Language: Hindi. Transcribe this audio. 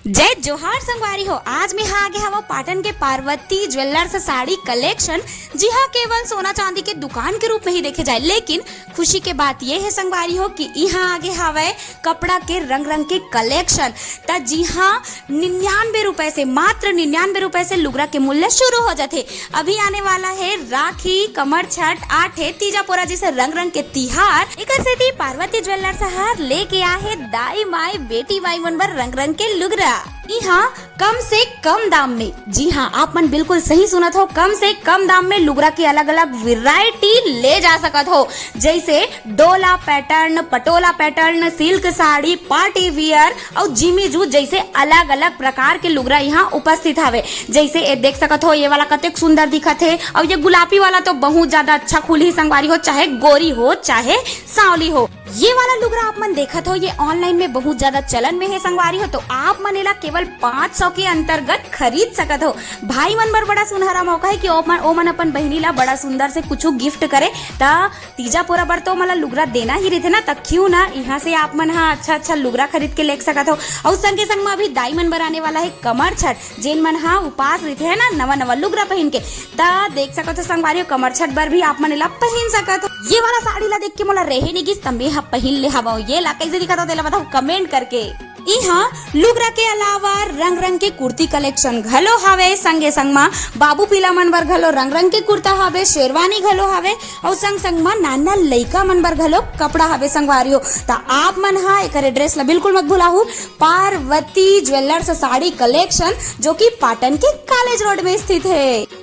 जय जोहार संगवारी हो। आज मैं हाँ आगे हवा पाटन के पार्वती ज्वेलर्स साड़ी कलेक्शन। जी हाँ, केवल सोना चांदी के दुकान के रूप में ही देखे जाए, लेकिन खुशी के बात ये है संगवारी हो कि यहाँ आगे हवा कपड़ा के रंग रंग के कलेक्शन। ता जी हाँ, 99 रुपए से, मात्र 99 रुपए से लुगरा के मूल्य शुरू हो जाते। अभी आने वाला है राखी, कमर छठ, आठे, तीजा पोरा जैसे रंग रंग के तिहार। एक से पार्वती ज्वेलर्स हार लेके आए दाई माई बेटी माई मन बर रंग रंग के लुगरा। यहाँ कम से कम दाम में, जी हाँ आप मन बिल्कुल सही सुनत हो, कम से कम दाम में लुगरा की अलग अलग वैरायटी ले जा सकत हो। जैसे डोला pattern, Patola pattern, silk sari, party wear और जिमी जूत जैसे अलग अलग प्रकार के लुगरा यहाँ उपस्थित हवे। जैसे ये देख सकत हो, ये वाला कतेक सुंदर दिखत है, और ये गुलाबी वाला तो बहुत ज्यादा अच्छा खुली संगवारी हो, चाहे गोरी हो चाहे सांवली हो। ये वाला लुगरा आप मन देखत हो, ये ऑनलाइन में बहुत ज्यादा चलन में है संगवारी हो, तो आप मन एला केवल 500 के अंतर्गत खरीद सकत हो। भाई मन बर बड़ा सुनहरा मौका है कि ओ मन अपन बहनी ला बड़ा सुंदर से कुछ गिफ्ट करे। ता तीजा पोरा बर तो मला लुगरा देना ही रहते ना, त क्यों ना यहाँ से आप मन हाँ अच्छा लुगरा खरीद के ले सकत हो। और संगे संग में अभी दाई मन बर आने वाला है कमर छठ, जेन मन हाँ उपास रहते है ना नवा लुगरा पहन के, ता देख सकत हो संगवारी हो, कमर छठ बर भी आप मन एला पहन सकत हो। ये वाला साड़ी ला देख के मोला रहे नहीं कि तंबे पहन ले हवा, ये ला कैसे दिखत हो तेला बताओ कमेंट करके। यहाँ लुगरा के अलावा रंग रंग के कुर्ती कलेक्शन घलो हवे, संगे संग मा बाबू पीला मन बर घलो रंग रंग के कुर्ता हवे, शेरवानी घलो हवे, और संग संग मा नाना लइका मन बर घलो कपड़ा हवे संगवारियो। ता आप मन हा एक एड्रेस ला बिल्कुल मत भुलाहू, पार्वती ज्वेलर्स साड़ी कलेक्शन, जो कि पाटन के कॉलेज रोड में स्थित है।